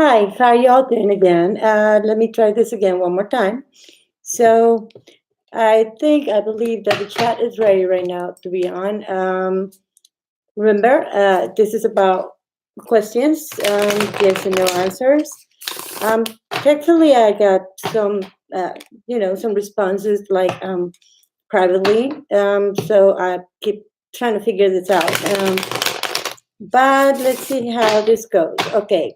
Hi, how are y'all doing again? Let me try this again one more time. So I believe that the chat is ready right now to be on. Remember, this is about questions, yes and no answers. Um, Thankfully, I got some, uh, some responses like privately. So I keep trying to figure this out. But let's see how this goes. Okay.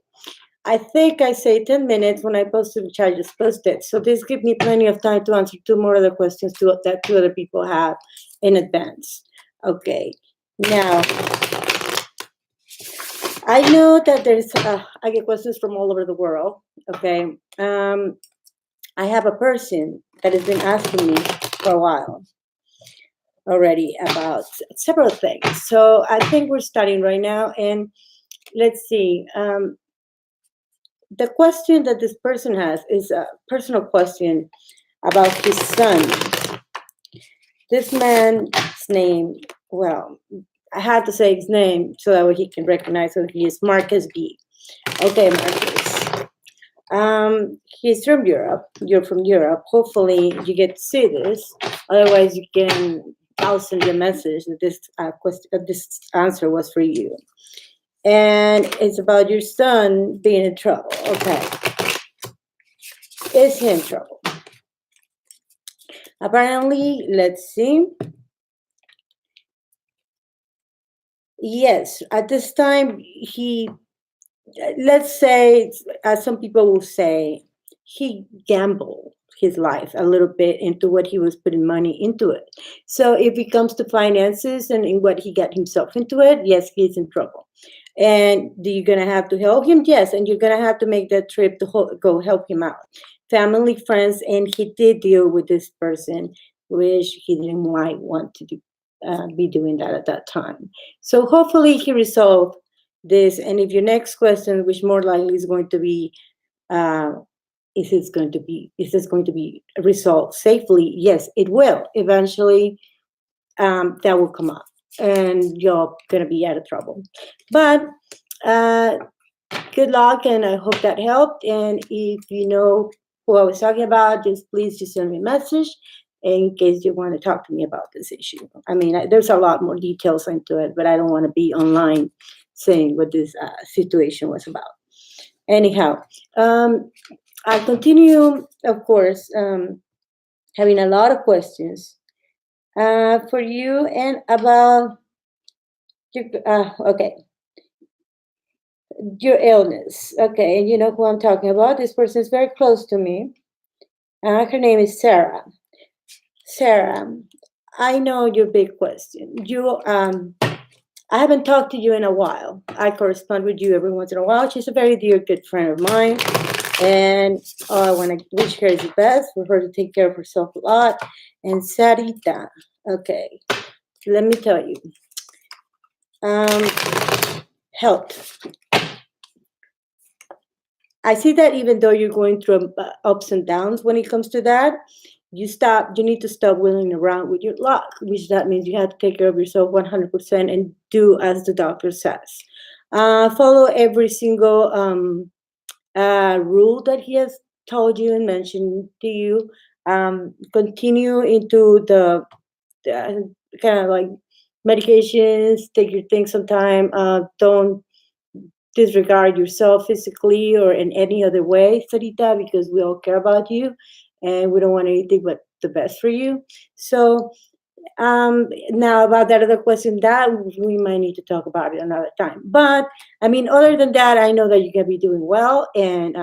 I think I say 10 minutes when I posted, which I just posted. So this gives me plenty of time to answer two more other questions that two other people have in advance. Okay. Now, I know that I get questions from all over the world. Okay. I have a person that has been asking me for a while already about several things. So I think we're starting right now. And let's see. The question that this person has is a personal question about his son. This man's name, well, I had to say his name so that way he can recognize who he is. Marcus B. Okay, Marcus. He's from Europe. You're from Europe. Hopefully, you get to see this. Otherwise, I'll send you a message that this answer was for you. And it's about your son being in trouble. Okay, is he in trouble? Apparently, let's see. Yes, at this time, let's say, as some people will say, he gambled his life a little bit into what he was putting money into it. So if it comes to finances and in what he got himself into it, yes, he's in trouble. And you're gonna have to help him, yes, and you're gonna have to make that trip to go help him out. Family, friends, and he did deal with this person, which he didn't might want to be doing that at that time. So hopefully he resolved this. And if your next question, which more likely is going to be, uh, is this going to be resolved safely? Yes, it will. Eventually, that will come up, and you're going to be out of trouble. But uh, good luck, and I hope that helped. And if you know who I was talking about, please send me a message in case you want to talk to me about this issue. I mean, there's a lot more details into it, but I don't want to be online saying what this situation was about. Anyhow, um, I'll continue, of course, having a lot of questions for you and about okay, your illness. Okay, and you know who I'm talking about. This person is very close to me. Her name is Sarah. Sarah, I know your big question. I haven't talked to you in a while. I correspond with you every once in a while. She's a very dear, good friend of mine, and I want to wish her the best for her to take care of herself a lot. And Sarita, okay, let me tell you, um, health. I see that even though you're going through ups and downs when it comes to that, you need to stop wheeling around with your luck, which that means you have to take care of yourself 100% and do as the doctor says. Follow every single rule that he has told you and mentioned to you. Continue into the kind of like medications, take your things some time. Don't disregard yourself physically or in any other way, Sarita, because we all care about you and we don't want anything but the best for you. So, now about that other question, that we might need to talk about it another time. But I mean, other than that, I know that you're gonna be doing well, and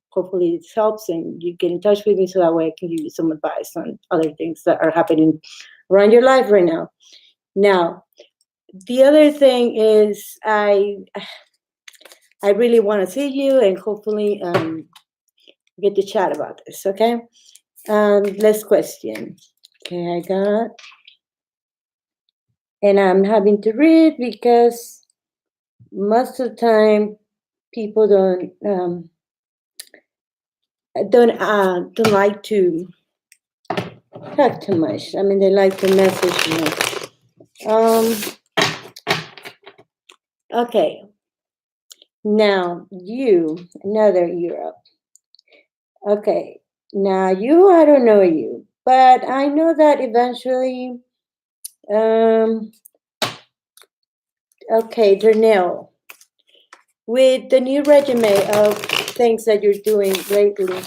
hopefully this helps, and you get in touch with me so that way I can give you some advice on other things that are happening around your life right now. Now, the other thing is I really want to see you and hopefully get to chat about this. Okay. Last question. Okay, I got, and I'm having to read because most of the time people don't like to talk too much. I mean, they like to message me. Okay. Now, another Europe. Okay. Now, I don't know you, but I know that eventually, um, okay, Dernell, with the new regimen of things that you're doing lately,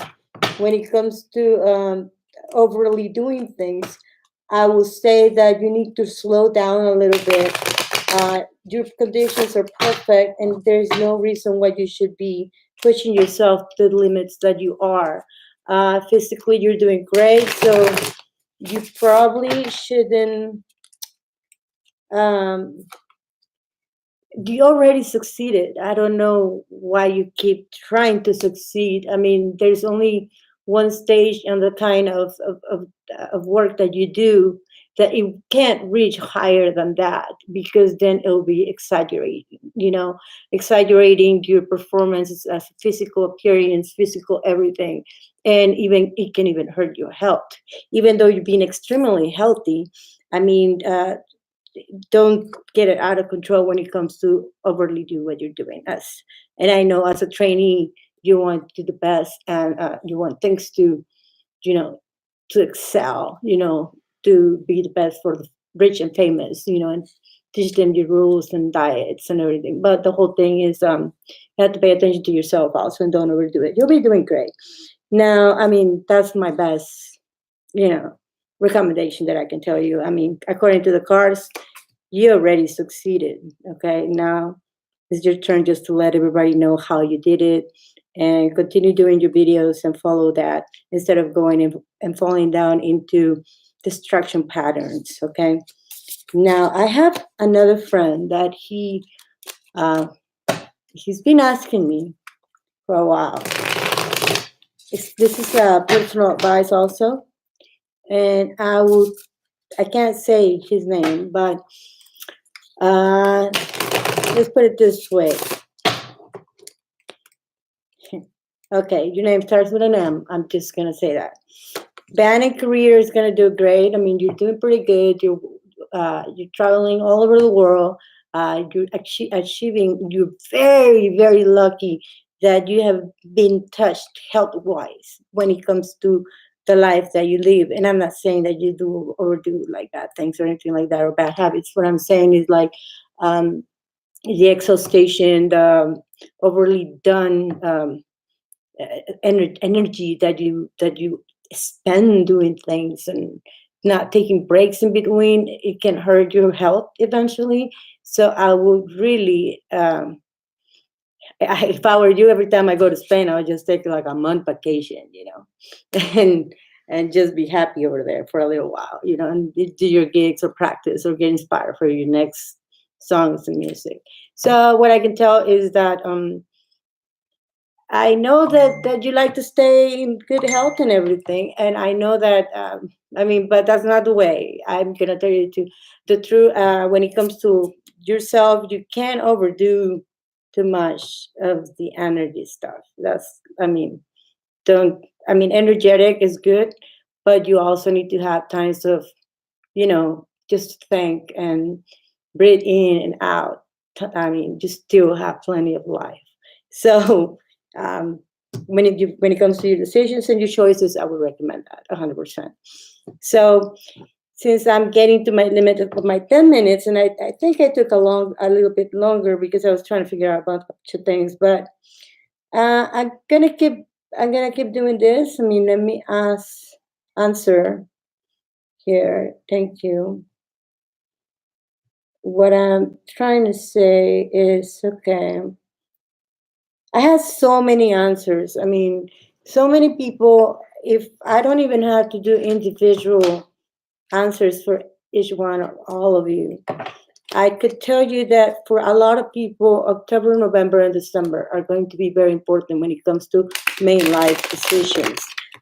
when it comes to overly doing things, I will say that you need to slow down a little bit. Your conditions are perfect, and there's no reason why you should be pushing yourself to the limits that you are. Physically, you're doing great, so you probably shouldn't. Um, you already succeeded. I don't know why you keep trying to succeed. I mean, there's only one stage and the kind of work that you do that you can't reach higher than that, because then it'll be exaggerating your performance as physical appearance, physical everything. And even it can even hurt your health, even though you've been extremely healthy. I mean, don't get it out of control when it comes to overly do what you're doing. And I know as a trainee, you want to do the best, and you want things to, you know, to excel, to be the best for the rich and famous, and teach them your rules and diets and everything. But the whole thing is, you have to pay attention to yourself also and don't overdo it. You'll be doing great. Now, I mean, that's my best, you know, recommendation that I can tell you. I mean, according to the cards, you already succeeded. Okay, now it's your turn just to let everybody know how you did it, and continue doing your videos and follow that, instead of going and falling down into distraction patterns. Okay, now I have another friend that uh, he's been asking me for a while. This is a personal advice also, and I can't say his name, but let's put it this way. Okay, your name starts with an M. I'm just gonna say that. Band and career is gonna do great. I mean, you're doing pretty good. You're traveling all over the world. You're achieving. You're very, very lucky that you have been touched health wise when it comes to the life that you live. And I'm not saying that you do overdo like bad things or anything like that, or bad habits. What I'm saying is like, um, the exhaustion, the overly done. Energy that you spend doing things and not taking breaks in between, it can hurt your health eventually. So I would really, if I were you, every time I go to Spain, I would just take like a month vacation, and just be happy over there for a little while, and do your gigs or practice or get inspired for your next songs and music. So what I can tell is that, I know that you like to stay in good health and everything, and I know that. I mean, but that's not the way. I'm gonna tell you the truth. When it comes to yourself, you can't overdo too much of the energy stuff. I mean, don't. I mean, energetic is good, but you also need to have times of, just think and breathe in and out. I mean, just still have plenty of life. So, um, when it comes to your decisions and your choices, I would recommend that 100%. So, since I'm getting to my limit of my 10 minutes, and I think I took a little bit longer because I was trying to figure out about two things, but uh, I'm gonna keep I'm gonna keep doing this. I mean, let me answer here. Thank you. What I'm trying to say is, okay, I have so many answers. I mean, so many people, if I don't even have to do individual answers for each one of all of you, I could tell you that for a lot of people, October, November, and December are going to be very important when it comes to main life decisions.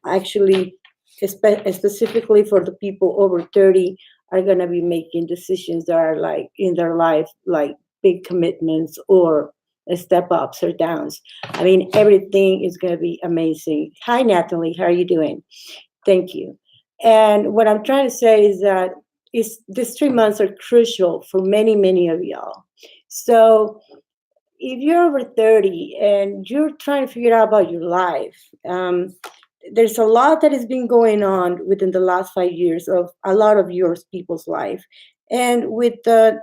Actually, specifically for the people over 30, are going to be making decisions that are like in their life, like big commitments or step ups or downs. I mean, everything is going to be amazing. Hi, Natalie. How are you doing? Thank you. And what I'm trying to say is that these 3 months are crucial for many, many of y'all. So if you're over 30 and you're trying to figure out about your life, there's a lot that has been going on within the last 5 years of a lot of yours people's life. And with the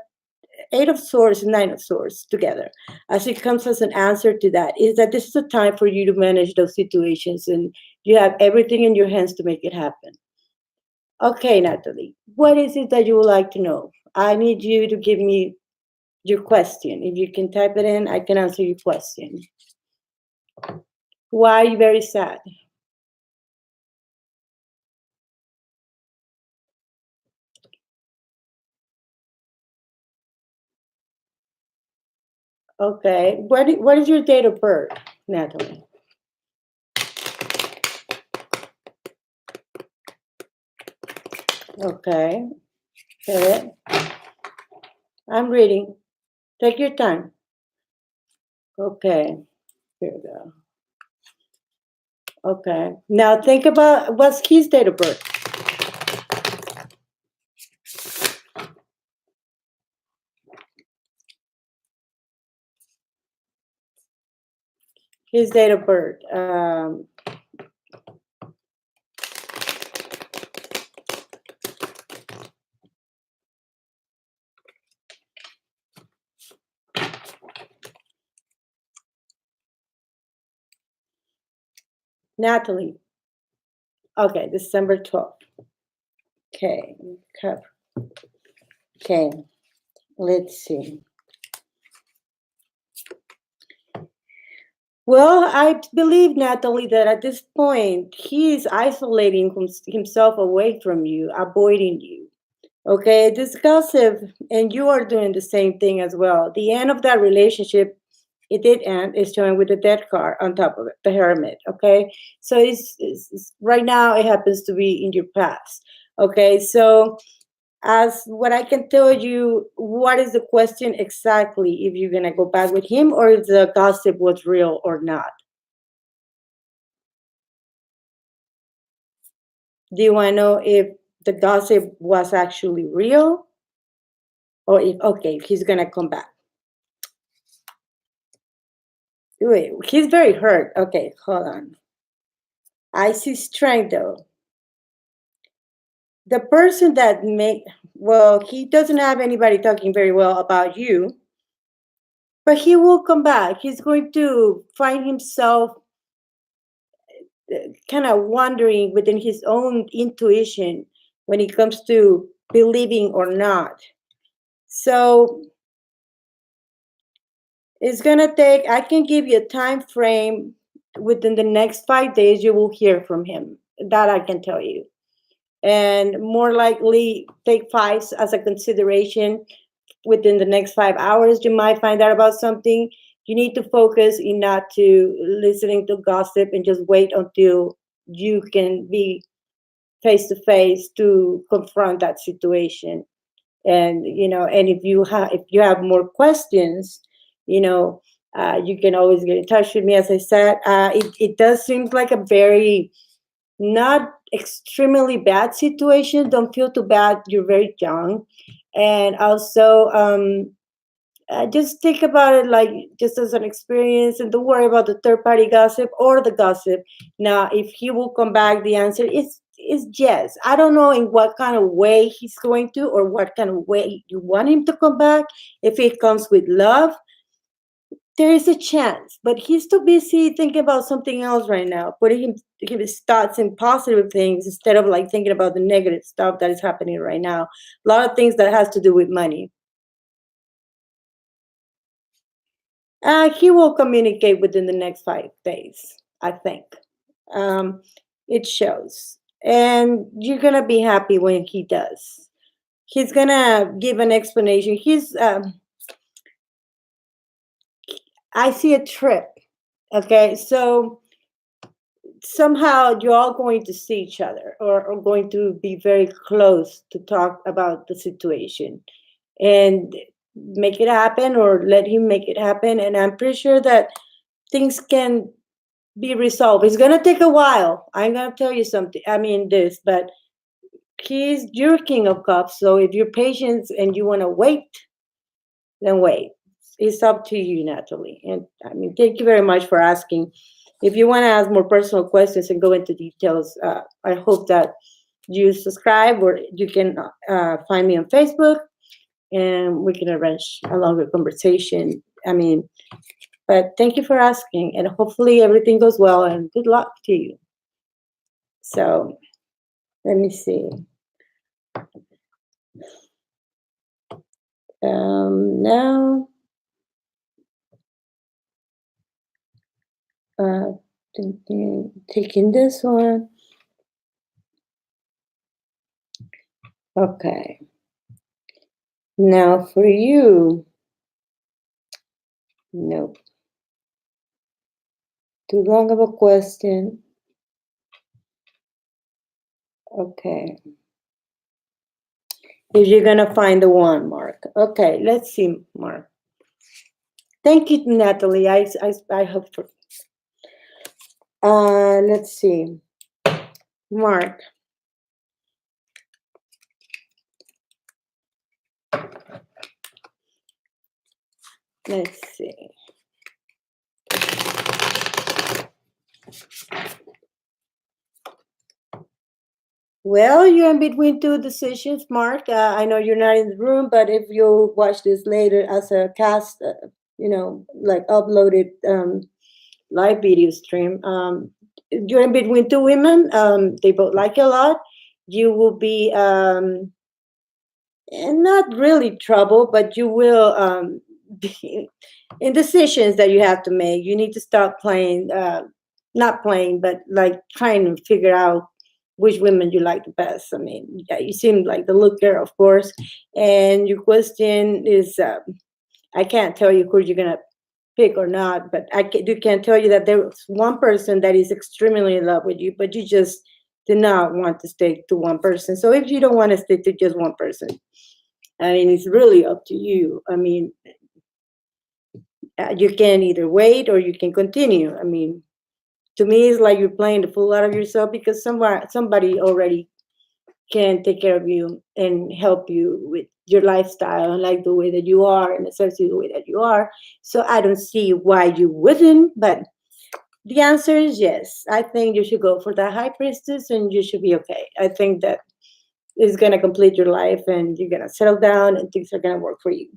Eight of Swords and Nine of Swords together, as it comes as an answer to that, is that this is a time for you to manage those situations and you have everything in your hands to make it happen. Okay, Natalie, what is it that you would like to know? I need you to give me your question. If you can type it in, I can answer your question. Why are you very sad? Okay. What is your date of birth, Natalie? Okay. Good. I'm reading. Take your time. Okay. Here we go. Okay. Now think about what's his date of birth. His date of birth. Natalie. Okay, December 12th. Okay. Okay. Let's see. Well, I believe, Natalie, that at this point, he is isolating himself away from you, avoiding you. Okay, this gossip, and you are doing the same thing as well. The end of that relationship, it did end, is showing with the death card on top of it, the hermit. Okay, so it's right now it happens to be in your past. Okay, so as what I can tell you, what is the question exactly? If you're gonna go back with him, or if the gossip was real or not? Do you want to know if the gossip was actually real, or if okay, he's gonna come back? Wait, he's very hurt. Okay, hold on. I see strength though. The person that make well, he doesn't have anybody talking very well about you, but he will come back. He's going to find himself kind of wondering within his own intuition when it comes to believing or not. So it's gonna take, I can give you a time frame within the next 5 days you will hear from him. That I can tell you. And more likely take five as a consideration. Within the next 5 hours you might find out about something. You need to focus in not to listening to gossip and just wait until you can be face to face to confront that situation. And and if you have more questions, you know you can always get in touch with me. As I said, it does seem like a very not extremely bad situation. Don't feel too bad, you're very young. And also just think about it like just as an experience, and don't worry about the third party gossip or the gossip. Now if he will come back, the answer is yes. I don't know in what kind of way he's going to, or what kind of way you want him to come back. If it comes with love, there is a chance, but he's too busy thinking about something else right now, putting his thoughts in positive things instead of like thinking about the negative stuff that is happening right now. A lot of things that has to do with money. He will communicate within the next 5 days, I think. Um, it shows. And you're going to be happy when he does. He's going to give an explanation. I see a trip. Okay. So somehow you're all going to see each other, or going to be very close to talk about the situation and make it happen, or let him make it happen. And I'm pretty sure that things can be resolved. It's gonna take a while. I'm gonna tell you something. I mean this, but you're King of Cups. So if you're patient and you wanna wait, then wait. it's up to you, Natalie. And I mean, thank you very much for asking. If you want to ask more personal questions and go into details, I hope that you subscribe, or you can find me on Facebook, and we can arrange a longer conversation. I mean, but thank you for asking, and hopefully everything goes well, and good luck to you. So let me see. Now, taking this one. Okay. Now for you. Nope. Too long of a question. Okay. If you're gonna find the one, Mark. Okay, let's see, Mark. Thank you, Natalie. I hope for. Let's see, Mark. Let's see. Well, you're in between two decisions, Mark. I know you're not in the room, but if you watch this later as a cast, like uploaded live video stream, you're in between two women. They both like you a lot. You will be not really trouble, but you will be in decisions that you have to make. You need to stop playing, not playing, but like trying to figure out which women you like the best. I mean, yeah, you seem like the look girl, of course. And your question is, I can't tell you who you're gonna pick or not, but can tell you that there's one person that is extremely in love with you, but you just do not want to stick to one person. So if you don't want to stick to just one person, I mean, it's really up to you. I mean, you can either wait or you can continue. I mean, to me, it's like you're playing the fool out of yourself, because somebody already can take care of you and help you with your lifestyle and like the way that you are and accept you the way that you are. So I don't see why you wouldn't, but the answer is yes. I think you should go for the high priestess and you should be okay. I think that is going to complete your life and you're going to settle down and things are going to work for you.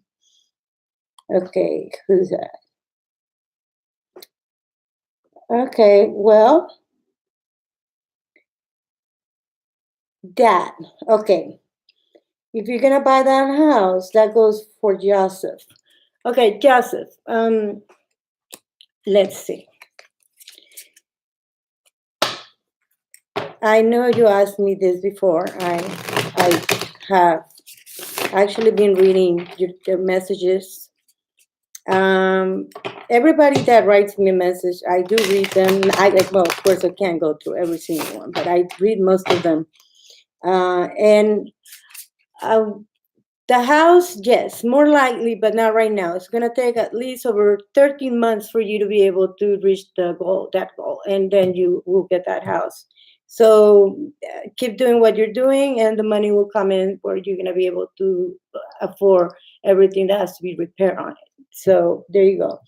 Okay, who's that? Okay, well, that. Okay. If you're gonna buy that house, that goes for Joseph. Okay, Joseph. Let's see. I know you asked me this before. I have actually been reading your messages. Everybody that writes me a message, I do read them. Well, of course, I can't go through every single one, but I read most of them. And the house, yes, more likely, but not right now. It's gonna take at least over 13 months for you to be able to reach that goal, and then you will get that house. So keep doing what you're doing, and the money will come in where you're gonna be able to afford everything that has to be repaired on it. So there you go.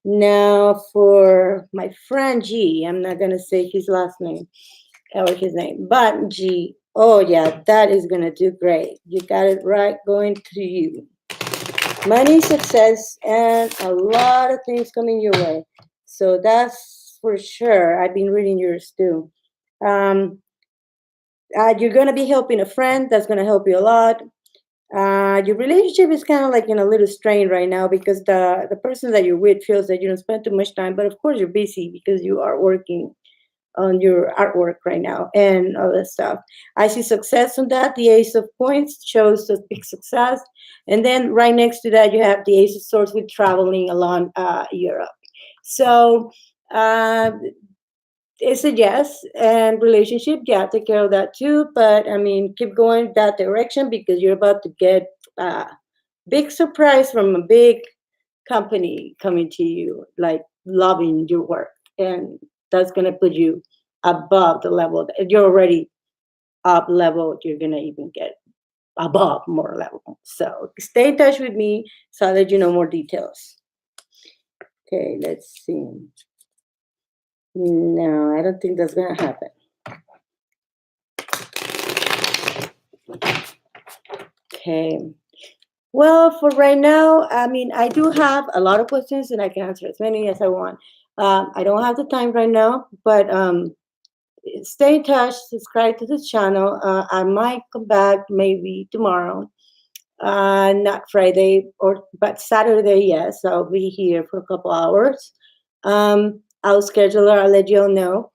Now for my friend G, I'm not gonna say his last name or his name, but G. Oh yeah, that is gonna do great. You got it right, going to you. Money, success, and a lot of things coming your way. So that's for sure. I've been reading yours too. You're gonna be helping a friend. That's gonna help you a lot. Your relationship is kind of like in a little strain right now, because the person that you're with feels that you don't spend too much time. But of course, you're busy because you are working on your artwork right now and all that stuff. I see success on that. The Ace of Coins shows a big success. And then right next to that, you have the Ace of Swords with traveling along Europe. So it's a yes. And relationship, yeah, take care of that too. But I mean, keep going that direction, because you're about to get a big surprise from a big company coming to you, like loving your work. And that's going to put you above the level that you're already up level. You're going to even get above more level. So stay in touch with me so I'll let you know more details. Okay, let's see. No, I don't think that's gonna happen. Okay. Well, for right now, I mean, I do have a lot of questions and I can answer as many as I want. I don't have the time right now, but stay in touch, subscribe to the channel. I might come back maybe tomorrow, not Friday or but Saturday. Yes, I'll be here for a couple hours. I'll schedule her. I'll let you all know.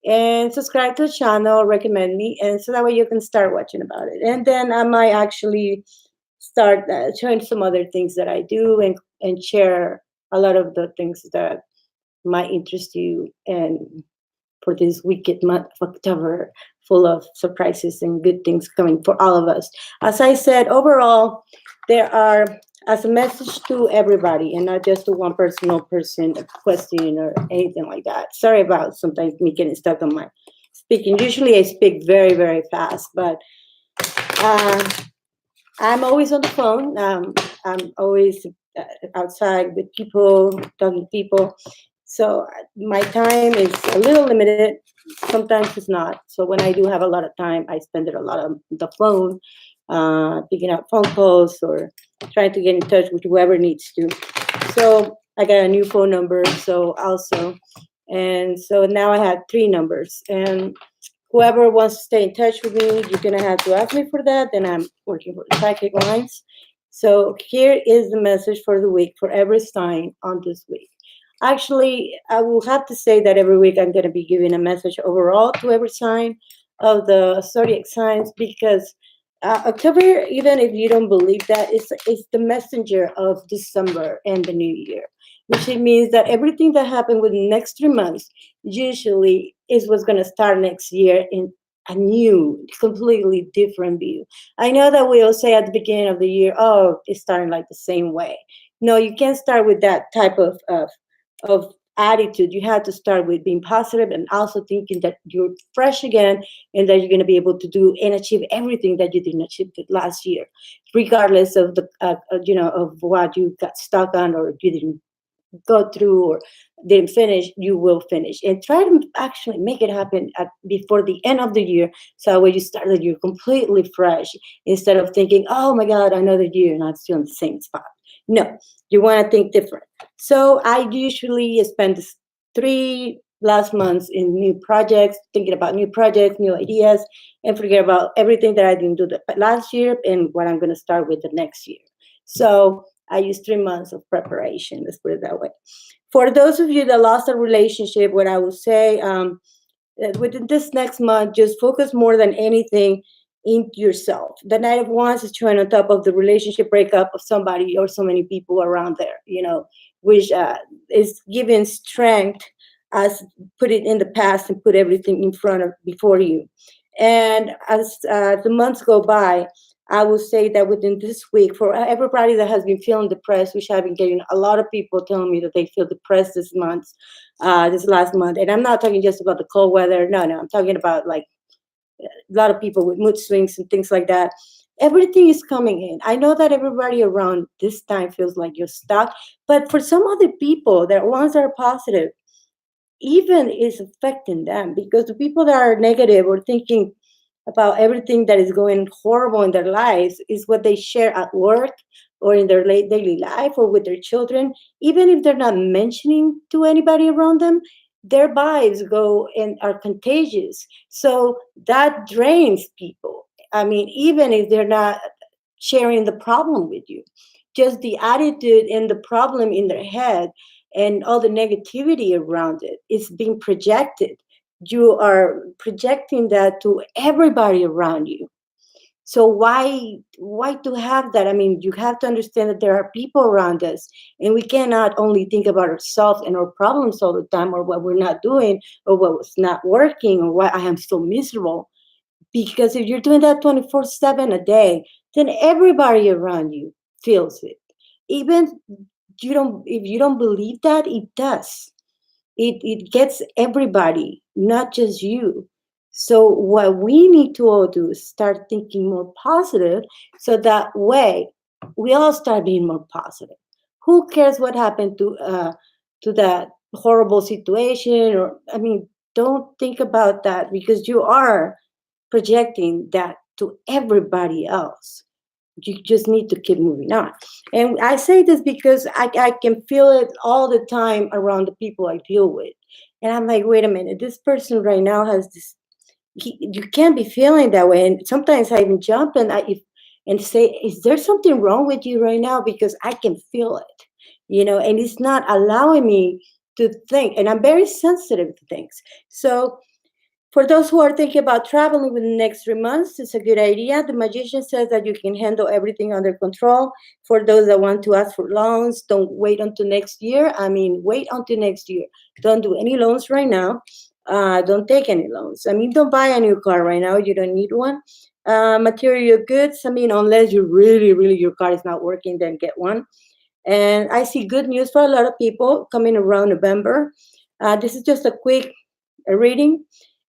And subscribe to the channel, recommend me, and so that way you can start watching about it. And then I might actually start showing some other things that I do and share a lot of the things that might interest you. And for this wicked month of October, full of surprises and good things coming for all of us. As I said, overall, there are, as a message to everybody and not just to one personal person, a question or anything like that. Sorry about sometimes me getting stuck on my speaking. Usually I speak very, very fast, but uh, I'm always on the phone. I'm always outside with people, talking to people. So my time is a little limited. Sometimes it's not. So when I do have a lot of time, I spend it a lot on the phone, picking up phone calls or trying to get in touch with whoever needs to. So I got a new phone number. So also, and so now I have three numbers. And whoever wants to stay in touch with me, you're gonna have to ask me for that. Then I'm working for the psychic lines. So here is the message for the week for every sign on this week. Actually, I will have to say that every week I'm gonna be giving a message overall to every sign of the zodiac signs because October, even if you don't believe that, it's the messenger of December and the new year, which it means that everything that happened within the next 3 months usually is what's going to start next year in a new, completely different view. I know that we all say at the beginning of the year, oh, it's starting like the same way. No, you can't start with that type of attitude. You have to start with being positive and also thinking that you're fresh again and that you're going to be able to do and achieve everything that you didn't achieve last year, regardless of the of what you got stuck on or you didn't go through or didn't finish. You will finish and try to actually make it happen before the end of the year, so when you start the year completely fresh instead of thinking, oh my god, another year and I'm still in the same spot. No, you want to think different. So I usually spend this 3 last months in new projects, thinking about new projects, new ideas, and forget about everything that I didn't do the last year and what I'm going to start with the next year. So I use 3 months of preparation. Let's put it that way. For those of you that lost a relationship, what I would say, within this next month, just focus more than anything into yourself. The Knight of Wands is trying on top of the relationship breakup of somebody or so many people around there, which is giving strength as put it in the past and put everything in front of before you. And as the months go by, I will say that within this week, for everybody that has been feeling depressed, which I've been getting a lot of people telling me that they feel depressed this month, this last month. And I'm not talking just about the cold weather. No, I'm talking about like a lot of people with mood swings and things like that. Everything is coming in. I know that everybody around this time feels like you're stuck, but for some other people, that ones that are positive, even is affecting them because the people that are negative or thinking about everything that is going horrible in their lives is what they share at work or in their daily life or with their children. Even if they're not mentioning to anybody around them, their vibes go and are contagious. So that drains people. I mean, even if they're not sharing the problem with you, just the attitude and the problem in their head and all the negativity around it is being projected. You are projecting that to everybody around you. So why to have that? I mean, you have to understand that there are people around us and we cannot only think about ourselves and our problems all the time or what we're not doing or what's not working or why I am so miserable. Because if you're doing that 24/7 a day, then everybody around you feels it. Even you don't if you don't believe that, it does. It gets everybody, not just you. So what we need to all do is start thinking more positive, so that way we all start being more positive. Who cares what happened to that horrible situation? Or, I mean, don't think about that, because you are projecting that to everybody else. You just need to keep moving on. And I say this because I can feel it all the time around the people I deal with. And I'm like, wait a minute, this person right now has this, you can't be feeling that way. And sometimes I even jump and say, is there something wrong with you right now? Because I can feel it, and it's not allowing me to think. And I'm very sensitive to things. So for those who are thinking about traveling within the next 3 months, it's a good idea. The magician says that you can handle everything under control. For those that want to ask for loans, don't wait until next year. I mean, wait until next year. Don't do any loans right now. Don't take any loans. I mean, don't buy a new car right now. You don't need one. Material goods, I mean, unless you really, your car is not working, then get one. And I see good news for a lot of people coming around November. This is just a quick reading.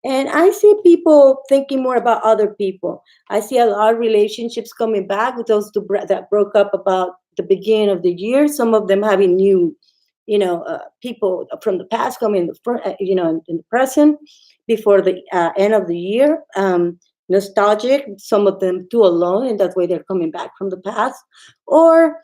And I see people thinking more about other people. I see a lot of relationships coming back with those that broke up about the beginning of the year. Some of them having new, people from the past coming in the front, in the present before the end of the year. Nostalgic. Some of them too alone, and that way they're coming back from the past. Or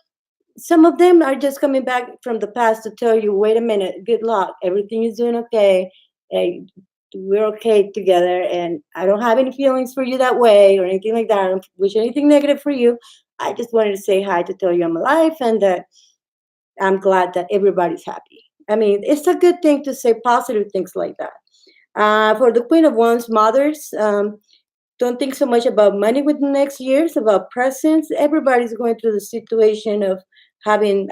some of them are just coming back from the past to tell you, wait a minute, good luck, everything is doing okay. Hey, we're okay together, and I don't have any feelings for you that way or anything like that. I don't wish anything negative for you. I just wanted to say hi to tell you I'm alive, and that I'm glad that everybody's happy. I mean, it's a good thing to say positive things like that. For the Queen of Wands mothers, don't think so much about money with the next years, about presents. Everybody's going through the situation of having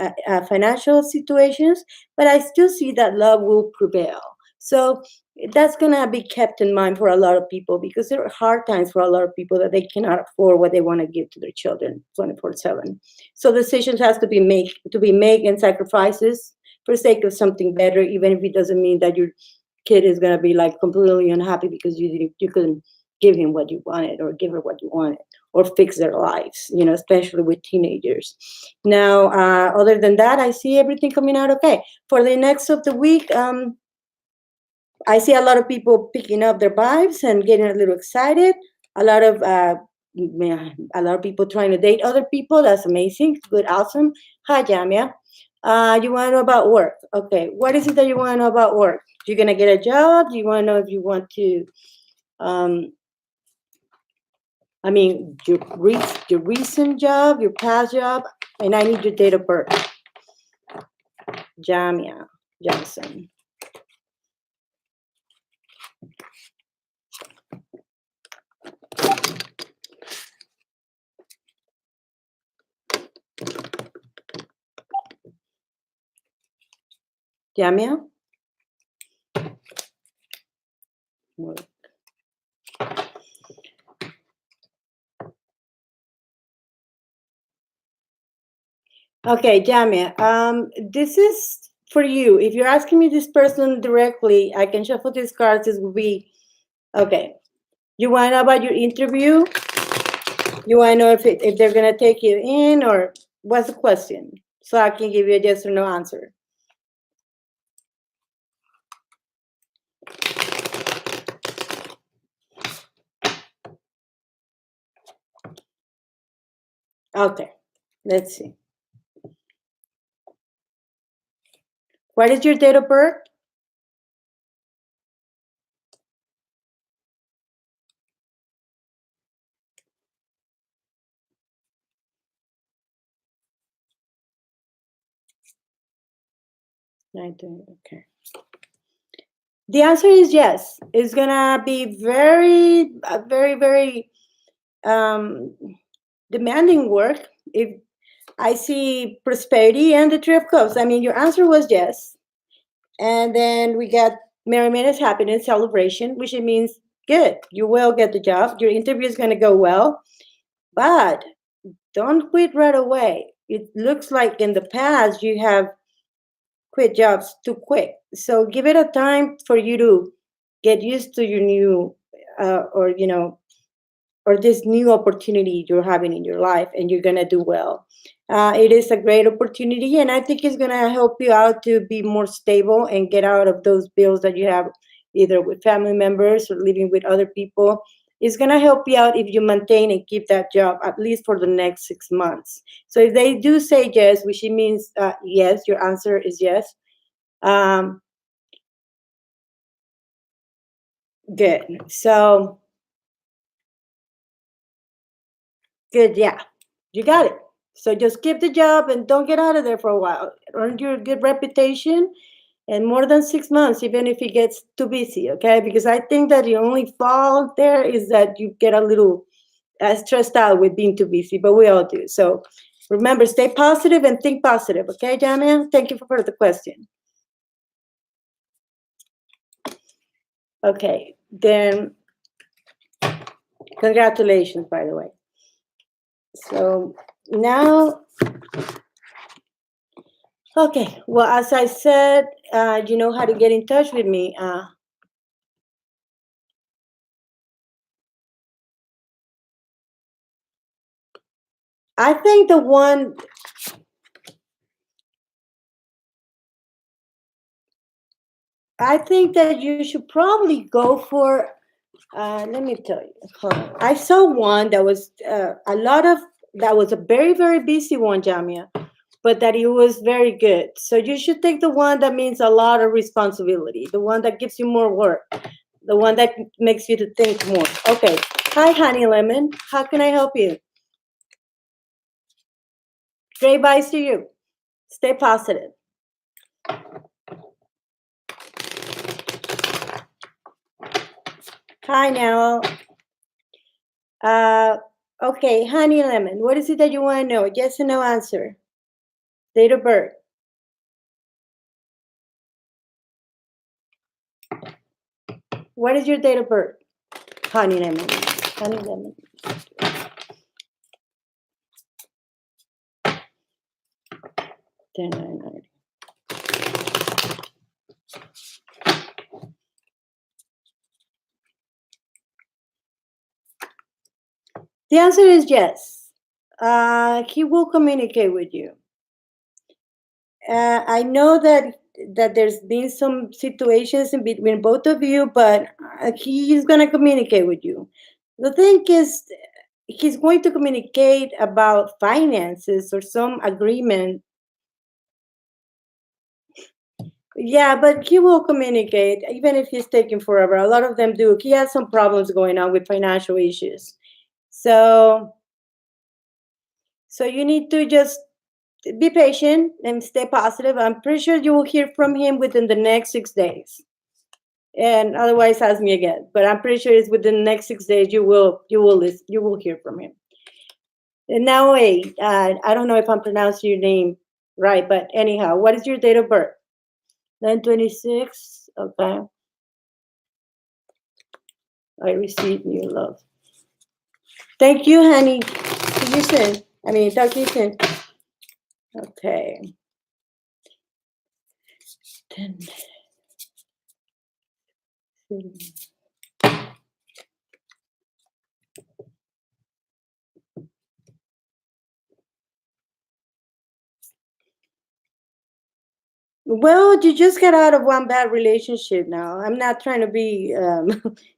financial situations, but I still see that love will prevail. So that's going to be kept in mind for a lot of people, because there are hard times for a lot of people that they cannot afford what they want to give to their children 24/7. So decisions has to be made and sacrifices for the sake of something better, even if it doesn't mean that your kid is going to be like completely unhappy because you couldn't give him what you wanted or give her what you wanted or fix their lives, especially with teenagers. Now, other than that, I see everything coming out okay. For the next of the week, I see a lot of people picking up their vibes and getting a little excited. A lot of people trying to date other people. That's amazing. Good, awesome. Hi, Jamia. You want to know about work? Okay. What is it that you want to know about work? You're gonna get a job. Do you want to know if you want to? I mean, your recent job, your past job, and I need your date of birth. Jamia Johnson. Jamia? Work. Okay, Jamia. This is for you. If you're asking me this person directly, I can shuffle these cards. This will be okay. You want to know about your interview? You want to know if they're gonna take you in, or what's the question? So I can give you a yes or no answer. Okay, let's see. What is your date of birth? Okay. The answer is yes. It's gonna be very demanding work. If I see prosperity and the Three of Cups, I mean, your answer was yes. And then we got merriment, happiness, celebration, which it means good. You will get the job. Your interview is gonna go well, but don't quit right away. It looks like in the past you have quit jobs too quick. So give it a time for you to get used to your new or or this new opportunity you're having in your life, and you're gonna do well. It is a great opportunity, and I think it's gonna help you out to be more stable and get out of those bills that you have, either with family members or living with other people. It's gonna help you out if you maintain and keep that job at least for the next 6 months. So if they do say yes, which it means yes, your answer is yes. Um, Good. So good. Yeah, you got it. So just keep the job and don't get out of there for a while. Earn your good reputation, and more than 6 months, even if it gets too busy. Okay, because I think that the only fault there is that you get a little stressed out with being too busy, but we all do. So remember, stay positive and think positive. Okay, Jamia? Thank you for the question. Okay, then congratulations, by the way. So now, okay, well, as I said, you know how to get in touch with me. I think the one, I think that you should probably go for, let me tell you. Hold on. I saw one that was that was a very, very busy one, Jamia, but that it was very good. So you should take the one that means a lot of responsibility, the one that gives you more work, the one that makes you to think more. Okay. Hi, Honey Lemon. How can I help you? Great vibes to you. Stay positive. Hi, now. Uh, okay, Honey Lemon. What is it that you want to know? Yes or no answer. Date of birth. What is your date of birth? Honey Lemon. Honey Lemon. 1099. The answer is yes. He will communicate with you. I know that there's been some situations in between both of you, but he is going to communicate with you. The thing is, he's going to communicate about finances or some agreement. Yeah, but he will communicate, even if he's taking forever. A lot of them do. He has some problems going on with financial issues. So you need to just be patient and stay positive. I'm pretty sure you will hear from him within the next 6 days. And otherwise, ask me again. But I'm pretty sure it's within the next 6 days. You will hear from him. And now, wait. I don't know if I'm pronouncing your name right, but anyhow, what is your date of birth? 9/26. Okay. I received new love. Thank you, honey. See you soon. Talk to you soon. Okay. 10. Well, you just got out of one bad relationship now. I'm not trying to be,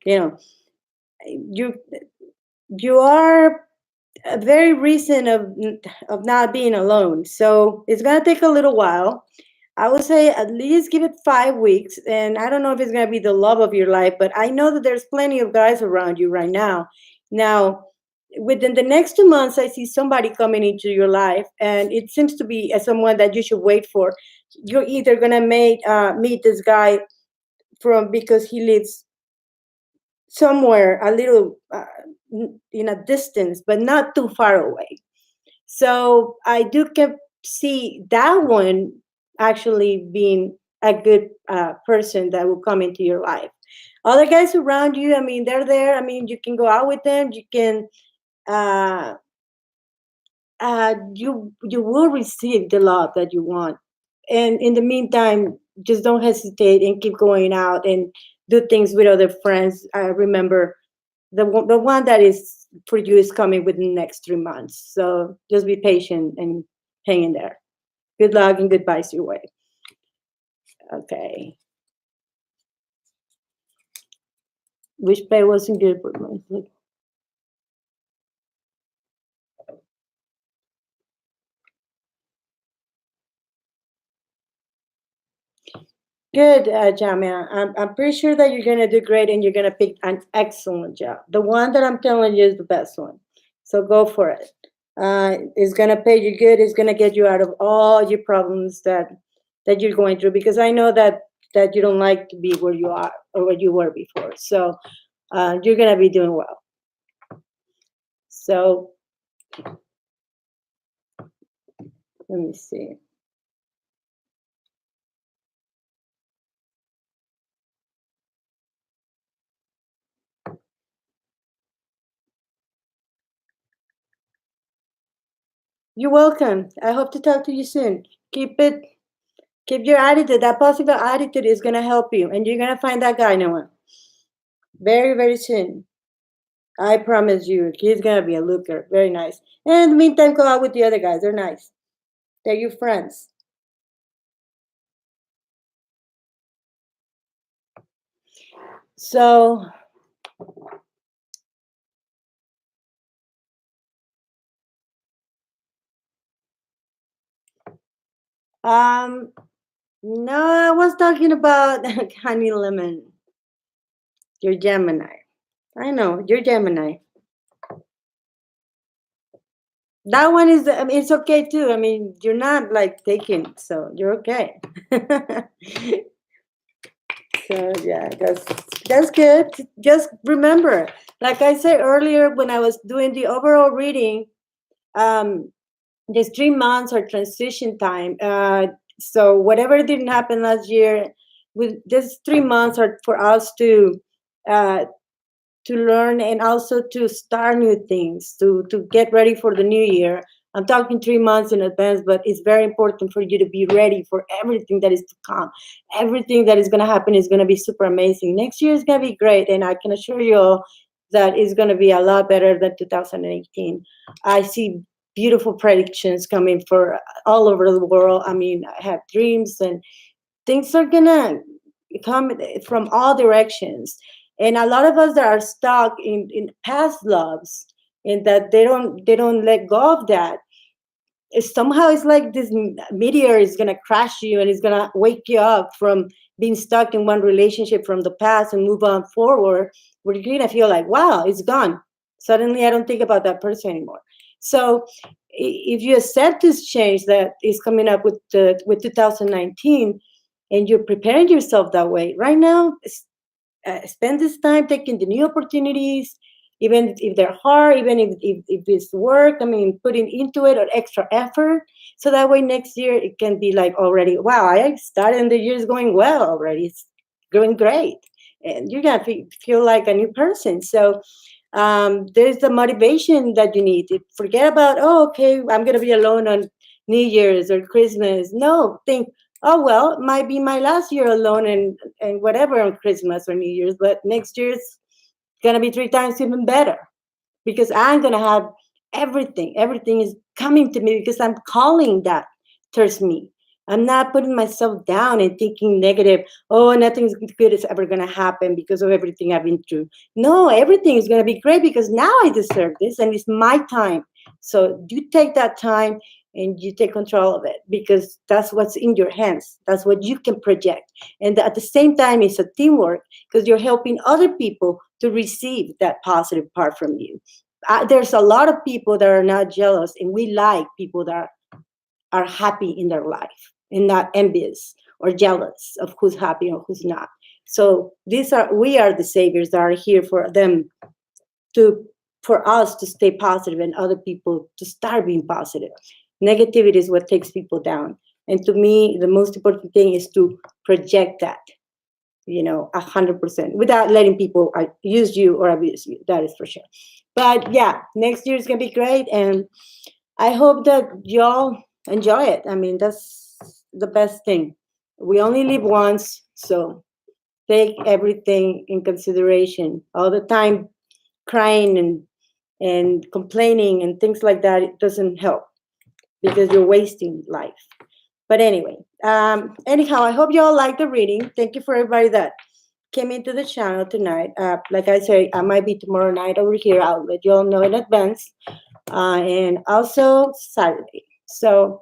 you know, you you are a very recent of not being alone. So it's gonna take a little while. I would say at least give it 5 weeks. And I don't know if it's gonna be the love of your life, but I know that there's plenty of guys around you right now. Now, within the next 2 months, I see somebody coming into your life, and it seems to be someone that you should wait for. You're either gonna meet this guy from because he lives somewhere a little in a distance, but not too far away. So I do see that one actually being a good person that will come into your life. Other guys around you, they're there. You can go out with them. You can, uh, you will receive the love that you want. And in the meantime, just don't hesitate and keep going out and do things with other friends. I remember the one that is for you is coming within the next 3 months. So just be patient and hang in there. Good luck and goodbyes your way. Okay. Which play wasn't good, but good, Jamia. I'm pretty sure that you're gonna do great and you're gonna pick an excellent job. The one that I'm telling you is the best one. So go for it. It's gonna pay you good. It's gonna get you out of all your problems that you're going through. Because I know that you don't like to be where you are or where you were before. So you're gonna be doing well. So let me see. You're welcome. I hope to talk to you soon. Keep your attitude. That positive attitude is gonna help you, and you're gonna find that guy, Noah. Very, very soon. I promise you, he's gonna be a looker. Very nice. And in the meantime, go out with the other guys. They're nice. They're your friends. So no, I was talking about Honey Lemon. You're Gemini. I know, you're Gemini. That one is, I mean, it's okay too. I mean, you're not like taken, so you're okay. So yeah, that's good. Just remember, like I said earlier when I was doing the overall reading, um, these 3 months are transition time. So whatever didn't happen last year, with these 3 months are for us uh, to learn and also to start new things, to get ready for the new year. I'm talking 3 months in advance, but it's very important for you to be ready for everything that is to come. Everything that is going to happen is going to be super amazing. Next year is going to be great, and I can assure you all that it's going to be a lot better than 2018. I see beautiful predictions coming for all over the world. I mean, I have dreams, and things are going to come from all directions. And a lot of us that are stuck in past loves and that they don't let go of that, somehow it's like this meteor is going to crash you and it's going to wake you up from being stuck in one relationship from the past and move on forward, where you're going to feel like, wow, it's gone. Suddenly I don't think about that person anymore. So if you accept this change that is coming up with 2019, and you're preparing yourself that way right now, spend this time taking the new opportunities, even if they're hard, even if it's work, I mean, putting into it or extra effort. So that way next year it can be like already, wow, I started and the year's going well already. It's going great. And you're going to feel like a new person. So there's the motivation that you need. Forget about, oh, okay, I'm going to be alone on New Year's or Christmas. No, think, oh well, it might be my last year alone and whatever on Christmas or New Year's, but next year's gonna be 3 times even better because I'm gonna have everything. Everything is coming to me because I'm calling that towards me. I'm not putting myself down and thinking negative. Oh, nothing good is ever gonna happen because of everything I've been through. No, everything is gonna be great because now I deserve this and it's my time. So you take that time and you take control of it because that's what's in your hands. That's what you can project. And at the same time, it's a teamwork because you're helping other people to receive that positive part from you. There's a lot of people that are not jealous, and we like people that are happy in their life and not envious or jealous of who's happy or who's not. So we are the saviors that are here for them to for us to stay positive and other people to start being positive. Negativity is what takes people down. And to me, the most important thing is to project that, 100% without letting people use you or abuse you. That is for sure. But yeah, next year is going to be great. And I hope that y'all enjoy it. I mean, that's the best thing. We only live once. So take everything in consideration all the time. crying and complaining and things like that, it doesn't help because you're wasting life. But anyway, anyhow, I hope you all like the reading. Thank you for everybody that came into the channel tonight. Like I said, I might be tomorrow night over here. I'll let you all know in advance. And also Saturday. So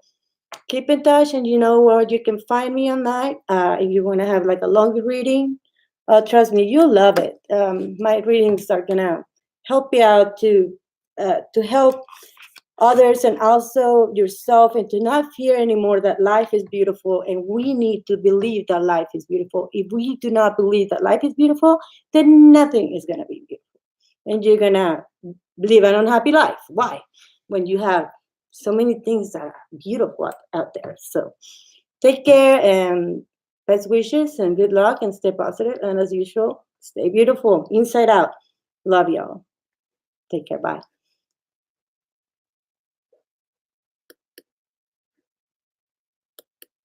keep in touch, and you know where you can find me on that. If you want to have like a longer reading, trust me, you'll love it. My readings are gonna help you out to help others and also yourself, and to not fear anymore that life is beautiful. And we need to believe that life is beautiful. If we do not believe that life is beautiful, then nothing is gonna be beautiful, and you're gonna live an unhappy life. Why? When you have so many things that are beautiful out there. So take care, and best wishes and good luck, and stay positive. And as usual, stay beautiful inside out. Love y'all. Take care. Bye.